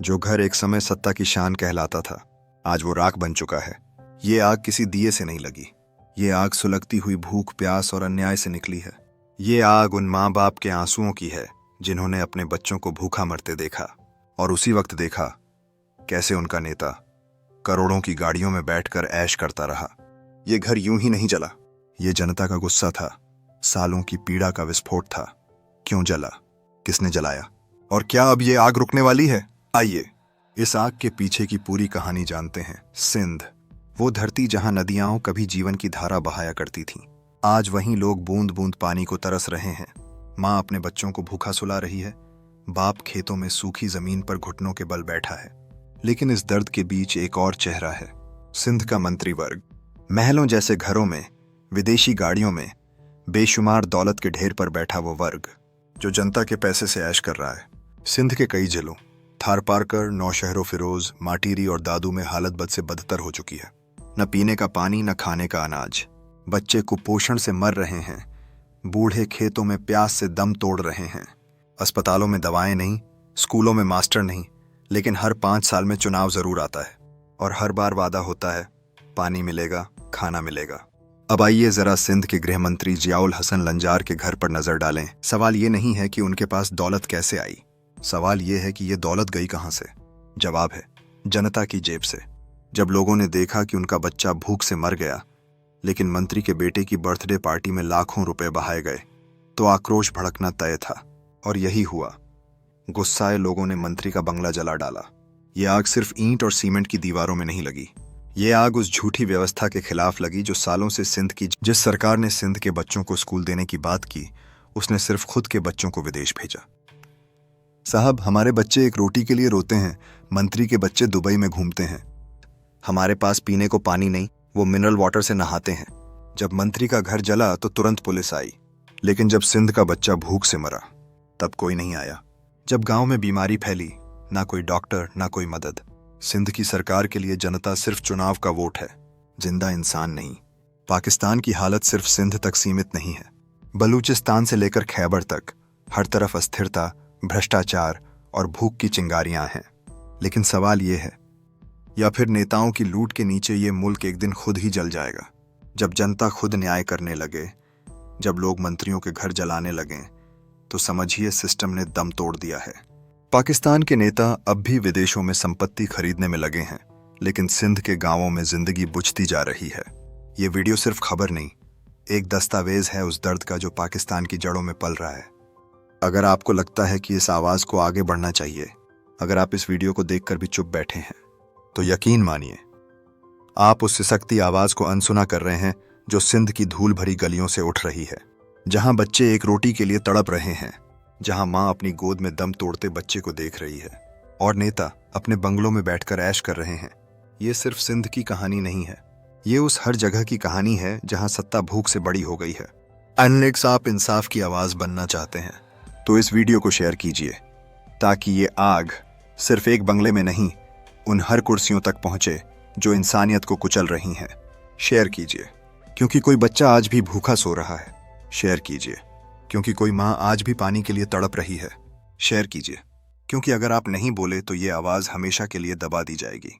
जो घर एक समय सत्ता की शान कहलाता था, आज वो राख बन चुका है। ये आग किसी दिए से नहीं लगी। ये आग सुलगती हुई भूख, प्यास और अन्याय से निकली है। ये आग उन माँ बाप के आंसुओं की है जिन्होंने अपने बच्चों को भूखा मरते देखा, और उसी वक्त देखा कैसे उनका नेता करोड़ों की गाड़ियों में बैठकर ऐश करता रहा। ये घर यूं ही नहीं जला। ये जनता का गुस्सा था, सालों की पीड़ा का विस्फोट था। क्यों जला? किसने जलाया? और क्या अब ये आग रुकने वाली है? आइए इस आग के पीछे की पूरी कहानी जानते हैं। सिंध, वो धरती जहां नदियां कभी जीवन की धारा बहाया करती थीं, आज वहीं लोग बूंद बूंद पानी को तरस रहे हैं। माँ अपने बच्चों को भूखा सुला रही है, बाप खेतों में सूखी जमीन पर घुटनों के बल बैठा है। लेकिन इस दर्द के बीच एक और चेहरा है, सिंध का मंत्री वर्ग। महलों जैसे घरों में, विदेशी गाड़ियों में, बेशुमार दौलत के ढेर पर बैठा वो वर्ग जो जनता के पैसे से ऐश कर रहा है। सिंध के कई जिलों, थारपारकर, नौशहरों, फिरोज, माटीरी और दादू में हालत बद से बदतर हो चुकी है। न पीने का पानी, न खाने का अनाज। बच्चे कुपोषण से मर रहे हैं। बूढ़े खेतों में प्यास से दम तोड़ रहे हैं। अस्पतालों में दवाएं नहीं, स्कूलों में मास्टर नहीं, लेकिन हर 5 साल में चुनाव जरूर आता है और हर बार वादा होता है पानी मिलेगा, खाना मिलेगा। अब आइए जरा सिंध के गृह मंत्री जियाउल हसन लंजार के घर पर नजर डालें। सवाल ये नहीं है कि उनके पास दौलत कैसे आई, सवाल ये है कि ये दौलत गई कहां से। जवाब है जनता की जेब से। जब लोगों ने देखा कि उनका बच्चा भूख से मर गया, लेकिन मंत्री के बेटे की बर्थडे पार्टी में लाखों रुपए बहाए गए, तो आक्रोश भड़कना तय था। और यही हुआ। गुस्साए लोगों ने मंत्री का बंगला जला डाला। ये आग सिर्फ ईंट और सीमेंट की दीवारों में नहीं लगी। ये आग उस झूठी व्यवस्था के खिलाफ लगी जो सालों से सिंध की, जिस सरकार ने सिंध के बच्चों को स्कूल देने की बात की, उसने सिर्फ खुद के बच्चों को विदेश भेजा। साहब, हमारे बच्चे एक रोटी के लिए रोते हैं, मंत्री के बच्चे दुबई में घूमते हैं। हमारे पास पीने को पानी नहीं, वो मिनरल वाटर से नहाते हैं। जब मंत्री का घर जला तो तुरंत पुलिस आई, लेकिन जब सिंध का बच्चा भूख से मरा तब कोई नहीं आया। जब गांव में बीमारी फैली, ना कोई डॉक्टर, ना कोई मदद। सिंध की सरकार के लिए जनता सिर्फ चुनाव का वोट है, जिंदा इंसान नहीं। पाकिस्तान की हालत सिर्फ सिंध तक सीमित नहीं है। बलूचिस्तान से लेकर खैबर तक हर तरफ अस्थिरता, भ्रष्टाचार और भूख की चिंगारियां हैं। लेकिन सवाल ये है, या फिर नेताओं की लूट के नीचे ये मुल्क एक दिन खुद ही जल जाएगा? जब जनता खुद न्याय करने लगे, जब लोग मंत्रियों के घर जलाने लगे, तो समझिए सिस्टम ने दम तोड़ दिया है। पाकिस्तान के नेता अब भी विदेशों में संपत्ति खरीदने में लगे हैं, लेकिन सिंध के गांवों में जिंदगी बुझती जा रही है। ये वीडियो सिर्फ खबर नहीं, एक दस्तावेज है उस दर्द का जो पाकिस्तान की जड़ों में पल रहा है। अगर आपको लगता है कि इस आवाज को आगे बढ़ना चाहिए, अगर आप इस वीडियो को देखकर भी चुप बैठे हैं, तो यकीन मानिए आप उस सिसकती आवाज को अनसुना कर रहे हैं जो सिंध की धूल भरी गलियों से उठ रही है, जहां बच्चे एक रोटी के लिए तड़प रहे हैं, जहां मां अपनी गोद में दम तोड़ते बच्चे को देख रही है और नेता अपने बंगलों में बैठकर ऐश कर रहे हैं। ये सिर्फ सिंध की कहानी नहीं है, ये उस हर जगह की कहानी है जहां सत्ता भूख से बड़ी हो गई है। अनलेक्स आप इंसाफ की आवाज बनना चाहते हैं तो इस वीडियो को शेयर कीजिए, ताकि ये आग सिर्फ एक बंगले में नहीं, उन हर कुर्सियों तक पहुंचे जो इंसानियत को कुचल रही हैं। शेयर कीजिए क्योंकि कोई बच्चा आज भी भूखा सो रहा है। शेयर कीजिए क्योंकि कोई माँ आज भी पानी के लिए तड़प रही है। शेयर कीजिए क्योंकि अगर आप नहीं बोले तो ये आवाज हमेशा के लिए दबा दी जाएगी।